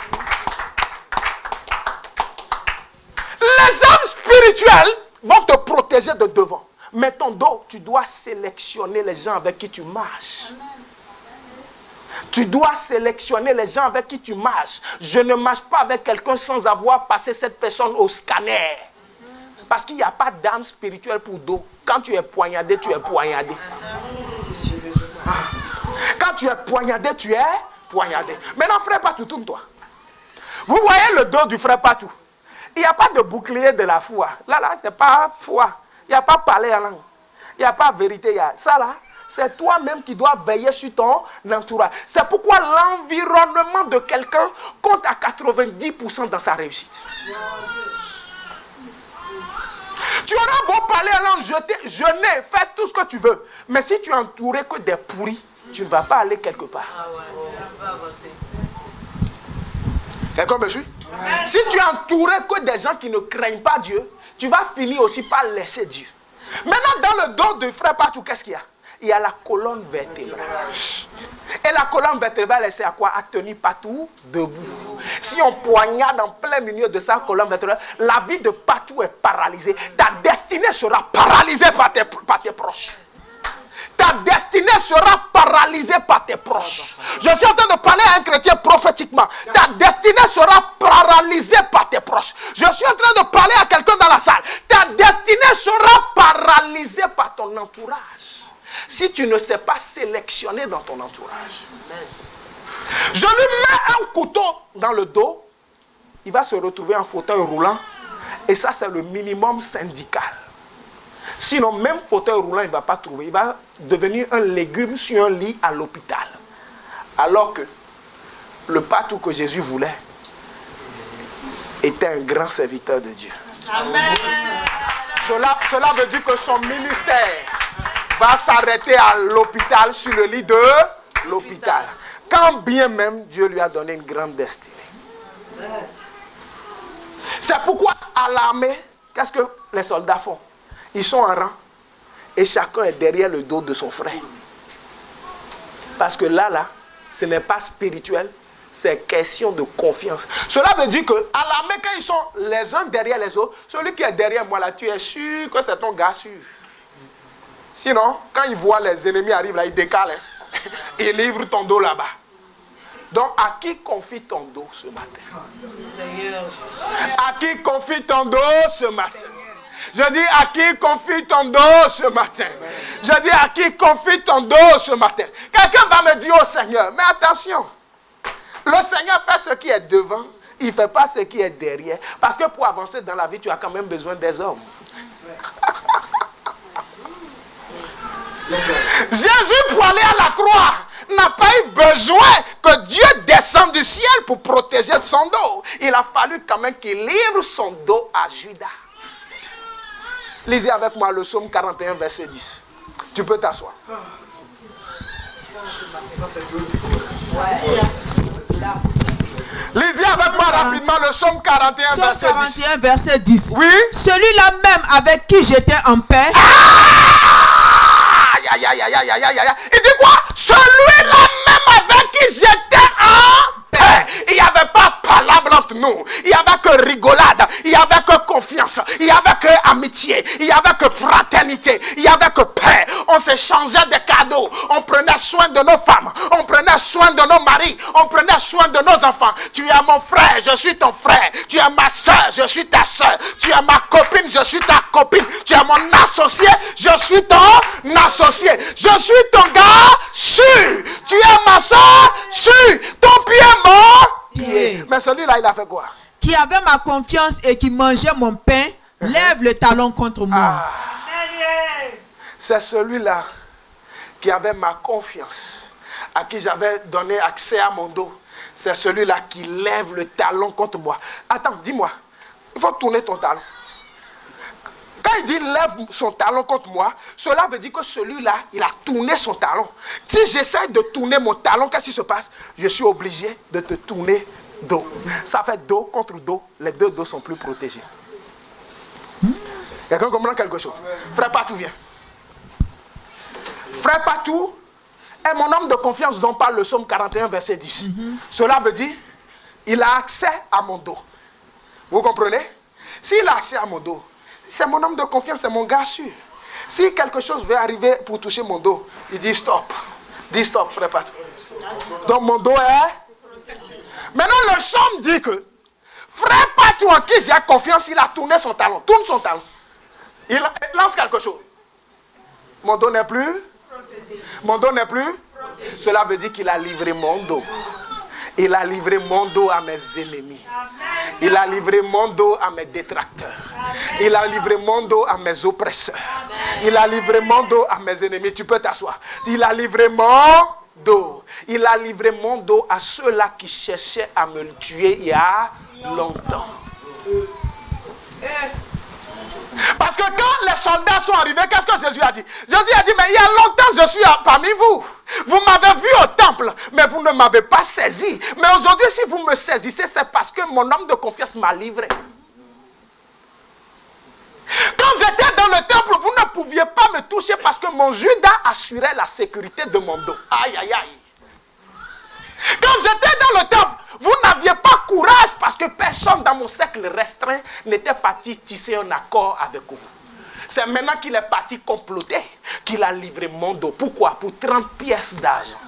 Les âmes spirituelles vont te protéger de devant. Mais ton dos, tu dois sélectionner les gens avec qui tu marches. Tu dois sélectionner les gens avec qui tu marches. Je ne marche pas avec quelqu'un sans avoir passé cette personne au scanner. Parce qu'il n'y a pas d'âme spirituelle pour dos. Quand tu es poignardé, tu es poignardé. Quand tu es poignardé, tu es poignardé. Maintenant, frère Patou, tourne-toi. Vous voyez le dos du frère Patou? Il n'y a pas de bouclier de la foi. Là, c'est pas foi. Il n'y a pas parler en langue. Il n'y a pas vérité. Il y a ça là. C'est toi-même qui dois veiller sur ton entourage. C'est pourquoi l'environnement de quelqu'un compte à 90% dans sa réussite. Tu auras beau parler en langue, jeûner, faire tout ce que tu veux. Mais si tu es entouré que des pourris, tu ne vas pas aller quelque part. Quelqu'un me suit? Si tu es entouré que des gens qui ne craignent pas Dieu, tu vas finir aussi par laisser Dieu. Maintenant, dans le dos de frère Patou, qu'est-ce qu'il y a? Il y a la colonne vertébrale. Et la colonne vertébrale, elle sert à quoi? À tenir Patou debout. Si on poignarde en plein milieu de sa colonne vertébrale, la vie de Patou est paralysée. Ta destinée sera paralysée par tes proches. Ta destinée sera paralysée par tes proches. Je suis en train de parler à un chrétien prophétiquement. Ta destinée sera paralysée par tes proches. Je suis en train de parler à quelqu'un dans la salle. Ta destinée sera paralysée par ton entourage. Si tu ne sais pas sélectionner dans ton entourage. Je lui mets un couteau dans le dos. Il va se retrouver en fauteuil roulant. Et ça, c'est le minimum syndical. Sinon, même fauteuil roulant, il ne va pas trouver. Il va devenir un légume sur un lit à l'hôpital. Alors que le Patou que Jésus voulait était un grand serviteur de Dieu. Amen. Cela veut dire que son ministère va s'arrêter à l'hôpital, sur le lit de l'hôpital. Quand bien même Dieu lui a donné une grande destinée. C'est pourquoi à l'armée, qu'est-ce que les soldats font? Ils sont en rang et chacun est derrière le dos de son frère. Parce que là, ce n'est pas spirituel, c'est question de confiance. Cela veut dire qu'à l'armée, quand ils sont les uns derrière les autres, celui qui est derrière moi là, tu es sûr que c'est ton gars sûr. Sinon, quand il voit les ennemis arriver là, il décale. Hein. Il livre ton dos là-bas. Donc, à qui confie ton dos ce matin? Seigneur. À qui confie ton dos ce matin? Je dis à qui confie ton dos ce matin? Je dis à qui confie ton dos ce matin? Quelqu'un va me dire au Seigneur, mais attention, le Seigneur fait ce qui est devant, il ne fait pas ce qui est derrière. Parce que pour avancer dans la vie, tu as quand même besoin des hommes. Jésus, pour aller à la croix, n'a pas eu besoin que Dieu descende du ciel pour protéger son dos. Il a fallu quand même qu'il livre son dos à Judas. Lisez avec moi le psaume 41, verset 10. Tu peux t'asseoir. Lisez avec moi rapidement le psaume 41, verset 10. Psaume 41, verset 10. Oui. Celui-là même avec qui j'étais en paix. Aïe, aïe, aïe, aïe, aïe, aïe, aïe. Il dit quoi? Celui-là même avec qui j'étais en paix. Il n'y avait pas palabre entre nous. Il n'y avait que rigolade. Il n'y avait que confiance. Il n'y avait que amitié. Il n'y avait que fraternité. Il n'y avait que paix. On s'échangeait des cadeaux. On prenait soin de nos femmes. On prenait soin de nos maris. On prenait soin de nos enfants. Tu es mon frère, je suis ton frère. Tu es ma soeur, je suis ta soeur. Tu es ma copine, je suis ta copine. Tu es mon associé, je suis ton associé. Je suis ton gars sûr. Tu es ma soeur sûr. Ton pied est mon pied. Mais celui-là, il a fait quoi? Qui avait ma confiance et qui mangeait mon pain, lève le talon contre moi. C'est celui-là qui avait ma confiance, à qui j'avais donné accès à mon dos. C'est celui-là qui lève le talon contre moi. Attends, dis-moi, il faut tourner ton talon. Quand il dit lève son talon contre moi, cela veut dire que celui-là, il a tourné son talon. Si j'essaie de tourner mon talon, qu'est-ce qui se passe? Je suis obligé de te tourner dos. Ça fait dos contre dos. Les deux dos sont plus protégés. Quelqu'un comprend quelque chose? Frère Patou, viens. Frère Patou est mon homme de confiance dont parle le psaume 41, verset 10. Cela veut dire, il a accès à mon dos. Vous comprenez? S'il a accès à mon dos, c'est mon homme de confiance, c'est mon gars sûr. Si quelque chose veut arriver pour toucher mon dos, il dit stop. Dis stop, frère Patou. Donc mon dos est... Maintenant le psaume dit que frère Patou en qui j'ai confiance, il a tourné son talon. Tourne son talon. Il lance quelque chose. Mon dos n'est plus... Mon dos n'est plus... Cela veut dire qu'il a livré mon dos. Il a livré mon dos à mes ennemis. Il a livré mon dos à mes détracteurs. Il a livré mon dos à mes oppresseurs. Il a livré mon dos à mes ennemis. Tu peux t'asseoir. Il a livré mon dos. Il a livré mon dos à ceux-là qui cherchaient à me le tuer il y a longtemps. Parce que quand les soldats sont arrivés, qu'est-ce que Jésus a dit? Jésus a dit, mais il y a longtemps je suis parmi vous. Vous m'avez vu au temple, mais vous ne m'avez pas saisi. Mais aujourd'hui, si vous me saisissez, c'est parce que mon homme de confiance m'a livré. Quand j'étais dans le temple, vous ne pouviez pas me toucher parce que mon Judas assurait la sécurité de mon dos. Aïe, aïe, aïe. Quand j'étais dans le temple, vous n'aviez pas courage parce que personne dans mon cercle restreint n'était parti tisser un accord avec vous. C'est maintenant qu'il est parti comploter qu'il a livré mon dos. Pourquoi? Pour 30 pièces d'argent.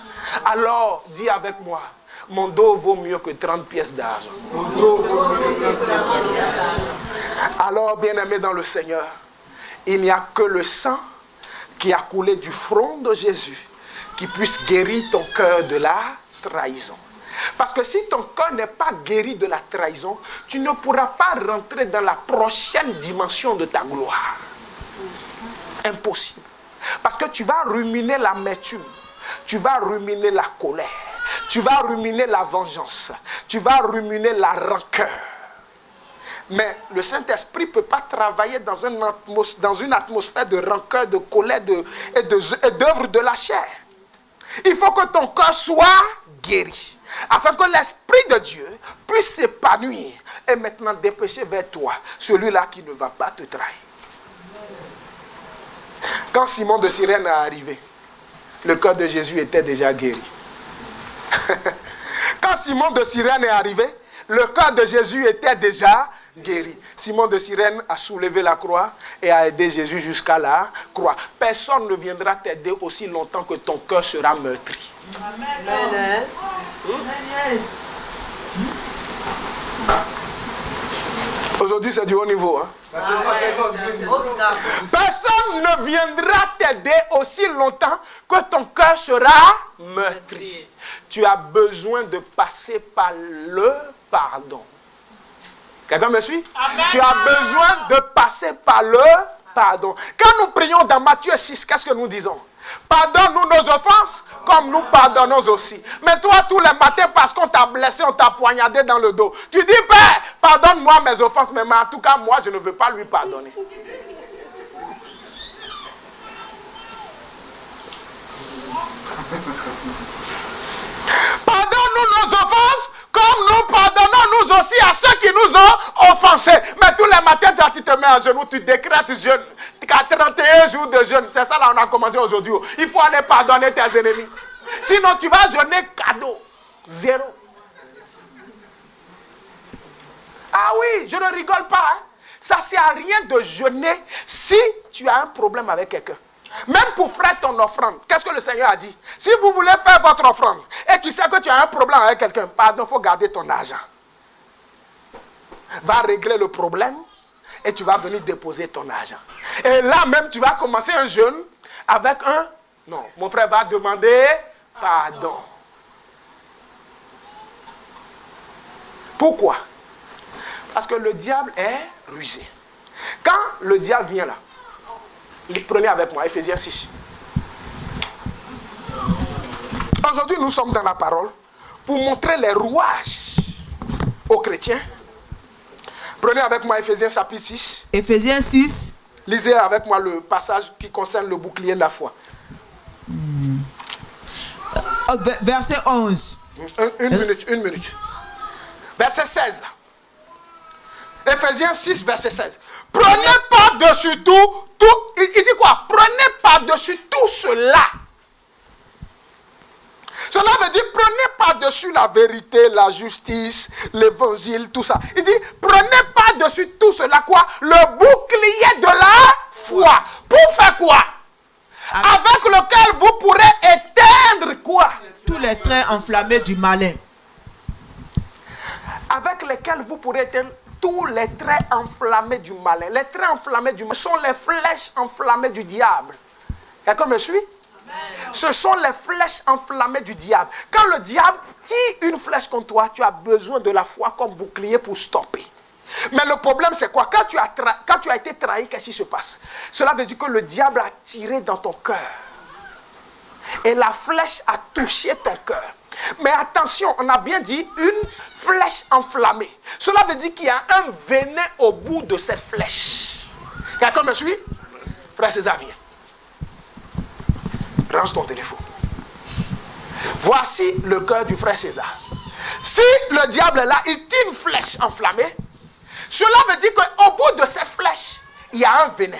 Alors, dis avec moi, mon dos vaut mieux que 30 pièces d'argent. Mon dos vaut mieux que 30 pièces d'argent. Alors, bien-aimé dans le Seigneur, il n'y a que le sang qui a coulé du front de Jésus qui puisse guérir ton cœur de la trahison. Parce que si ton cœur n'est pas guéri de la trahison, tu ne pourras pas rentrer dans la prochaine dimension de ta gloire. Impossible. Parce que tu vas ruminer l'amertume, tu vas ruminer la colère, tu vas ruminer la vengeance, tu vas ruminer la rancœur. Mais le Saint-Esprit ne peut pas travailler dans une atmosphère de rancœur, de colère et d'œuvre de la chair. Il faut que ton cœur soit guéri, afin que l'Esprit de Dieu puisse s'épanouir et maintenant dépêcher vers toi celui-là qui ne va pas te trahir. Quand Simon de Cyrène est arrivé, le cœur de Jésus était déjà guéri. Quand Simon de Cyrène est arrivé, le cœur de Jésus était déjà guéri. Simon de Cyrène a soulevé la croix et a aidé Jésus jusqu'à la croix. Personne ne viendra t'aider aussi longtemps que ton cœur sera meurtri. Amen. Aujourd'hui, c'est du haut niveau. Hein? Personne ne viendra t'aider aussi longtemps que ton cœur sera meurtri. Tu as besoin de passer par le pardon. Quelqu'un me suit? Amen. Tu as besoin de passer par le pardon. Quand nous prions dans Matthieu 6, qu'est-ce que nous disons? Pardonne-nous nos offenses comme nous pardonnons aussi. Mais toi, tous les matins, parce qu'on t'a blessé, on t'a poignardé dans le dos, tu dis, Père, pardonne-moi mes offenses, mais en tout cas, moi, je ne veux pas lui pardonner. Pardonne-nous nos offenses comme nous pardonnons nous aussi à ceux qui nous ont offensés. Mais tous les matins, tu te mets à genoux, tu décrètes jeûne. 31 jours de jeûne. C'est ça là, on a commencé aujourd'hui. Il faut aller pardonner tes ennemis. Sinon, tu vas jeûner cadeau. 0. Ah oui, je ne rigole pas. Hein. Ça ne sert à rien de jeûner si tu as un problème avec quelqu'un. Même pour faire ton offrande, qu'est-ce que le Seigneur a dit? Si vous voulez faire votre offrande et tu sais que tu as un problème avec quelqu'un, pardon, il faut garder ton argent. Va régler le problème et tu vas venir déposer ton argent. Et là même, tu vas commencer un jeûne avec un... Non, mon frère va demander pardon. Pourquoi? Parce que le diable est rusé. Quand le diable vient là, prenez avec moi, Ephésiens 6. Aujourd'hui, nous sommes dans la parole pour montrer les rouages aux chrétiens. Prenez avec moi Ephésiens chapitre 6. Ephésiens 6. Lisez avec moi le passage qui concerne le bouclier de la foi. Verset 11. Une minute. Verset 16. Ephésiens 6, verset 16. Prenez par-dessus tout. Il dit quoi? Prenez par-dessus tout cela. Cela veut dire prenez par-dessus la vérité, la justice, l'évangile, tout ça. Il dit prenez par-dessus tout cela quoi? Le bouclier de la foi. Pour faire quoi? Avec lequel vous pourrez éteindre quoi? Tous les traits enflammés du malin. Avec lesquels vous pourrez éteindre tous les traits enflammés du malin. Les traits enflammés du malin sont les flèches enflammées du diable. Quelqu'un me suit? Amen. Ce sont les flèches enflammées du diable. Quand le diable tire une flèche contre toi, tu as besoin de la foi comme bouclier pour stopper. Mais le problème c'est quoi? Quand tu as été trahi, qu'est-ce qui se passe? Cela veut dire que le diable a tiré dans ton cœur. Et la flèche a touché ton cœur. Mais attention, on a bien dit une flèche enflammée. Cela veut dire qu'il y a un venin au bout de cette flèche. Quelqu'un me suit? Frère César, viens. Range ton téléphone. Voici le cœur du frère César. Si le diable est là, il tire une flèche enflammée. Cela veut dire qu'au bout de cette flèche, il y a un venin.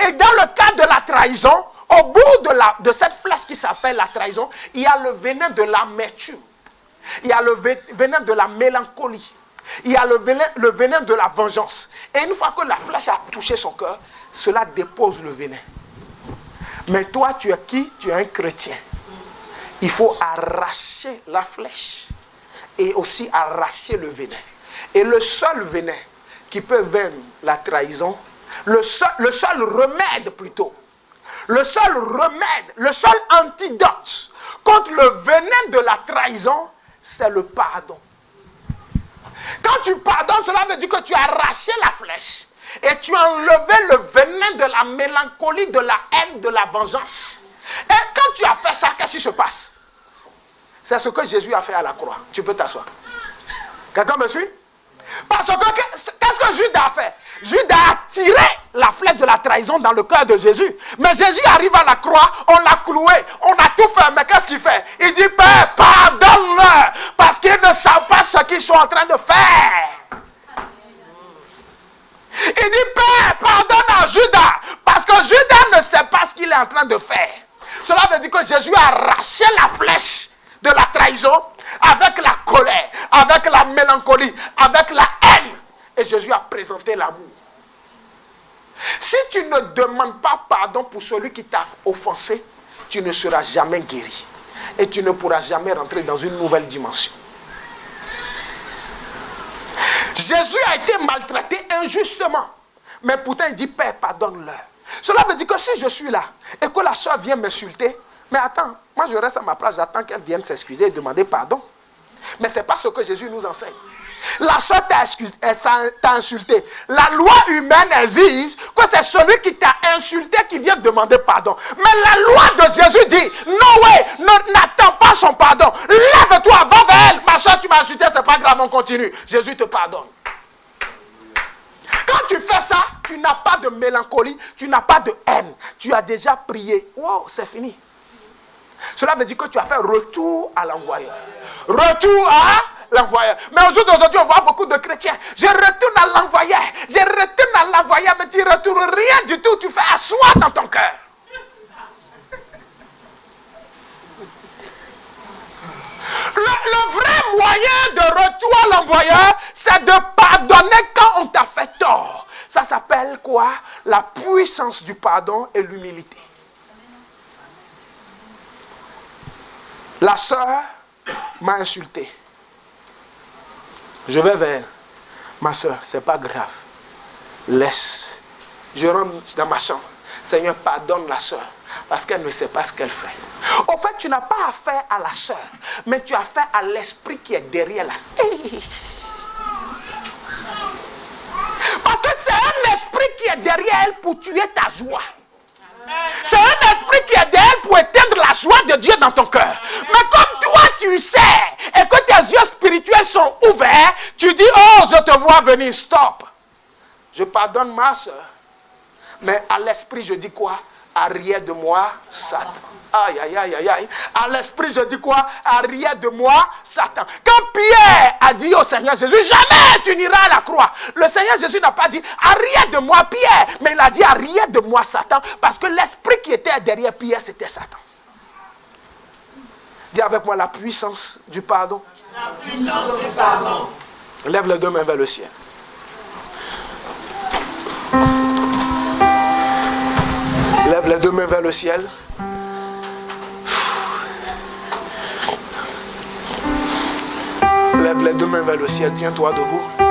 Et dans le cas de la trahison, au bout de cette flèche qui s'appelle la trahison, il y a le venin de l'amertume. Il y a le venin de la mélancolie. Il y a le venin de la vengeance. Et une fois que la flèche a touché son cœur, cela dépose le venin. Mais toi, tu es qui? Tu es un chrétien. Il faut arracher la flèche et aussi arracher le venin. Et le seul venin qui peut vaincre la trahison, le seul remède plutôt, le seul remède, le seul antidote contre le venin de la trahison, c'est le pardon. Quand tu pardonnes, cela veut dire que tu as arraché la flèche et tu as enlevé le venin de la mélancolie, de la haine, de la vengeance. Et quand tu as fait ça, qu'est-ce qui se passe? C'est ce que Jésus a fait à la croix. Tu peux t'asseoir. Quelqu'un me suit? Parce que qu'est-ce que Judas a fait? Judas a tiré la flèche de la trahison dans le cœur de Jésus. Mais Jésus arrive à la croix, on l'a cloué, on a tout fait. Mais qu'est-ce qu'il fait? Il dit, Père, pardonne-leur, parce qu'ils ne savent pas ce qu'ils sont en train de faire. Il dit, Père, pardonne à Judas, parce que Judas ne sait pas ce qu'il est en train de faire. Cela veut dire que Jésus a arraché la flèche de la trahison avec la colère, avec la mélancolie, avec la haine. Et Jésus a présenté l'amour. Si tu ne demandes pas pardon pour celui qui t'a offensé, tu ne seras jamais guéri. Et tu ne pourras jamais rentrer dans une nouvelle dimension. Jésus a été maltraité injustement. Mais pourtant il dit, Père, pardonne-leur. Cela veut dire que si je suis là et que la soeur vient m'insulter, mais attends, moi je reste à ma place, j'attends qu'elle vienne s'excuser et demander pardon. Mais ce n'est pas ce que Jésus nous enseigne. La soeur t'a insulté. La loi humaine exige que c'est celui qui t'a insulté qui vient demander pardon. Mais la loi de Jésus dit, non, n'attends pas son pardon. Lève-toi, va vers elle. Ma soeur, tu m'as insulté, c'est pas grave, on continue. Jésus te pardonne. Quand tu fais ça, tu n'as pas de mélancolie, tu n'as pas de haine. Tu as déjà prié. Wow, c'est fini. Cela veut dire que tu as fait retour à l'envoyeur. Retour à l'envoyeur. Mais au jour d'aujourd'hui, on voit beaucoup de chrétiens. Je retourne à l'envoyeur. Je retourne à l'envoyeur, mais tu ne retournes rien du tout. Tu fais asseoir dans ton cœur. Le vrai moyen de retour à l'envoyeur, c'est de pardonner quand on t'a fait tort. Ça s'appelle quoi? La puissance du pardon et l'humilité. La sœur m'a insulté. Je vais vers elle. Ma sœur, c'est pas grave. Laisse. Je rentre dans ma chambre. Seigneur, pardonne la sœur. Parce qu'elle ne sait pas ce qu'elle fait. Au fait, tu n'as pas affaire à la sœur, mais tu as affaire à l'esprit qui est derrière la sœur. Parce que c'est un esprit qui est derrière elle pour tuer ta joie. C'est un esprit qui est derrière elle pour éteindre la joie de Dieu dans ton cœur. Mais comme toi, tu sais, et que tes yeux spirituels sont ouverts, tu dis, oh, je te vois venir, stop. Je pardonne ma soeur. Mais à l'esprit, je dis quoi? Arrière de moi, Satan. Aïe, aïe, aïe, aïe, aïe. À l'esprit, je dis quoi? Arrière de moi, Satan. Quand Pierre a dit au Seigneur Jésus, jamais tu n'iras à la croix. Le Seigneur Jésus n'a pas dit, arrière de moi, Pierre. Mais il a dit, arrière de moi, Satan. Parce que l'esprit qui était derrière Pierre, c'était Satan. Dis avec moi la puissance du pardon. La puissance du pardon. Lève les deux mains vers le ciel. Lève les deux mains vers le ciel. Lève les deux mains vers le ciel. Tiens-toi debout.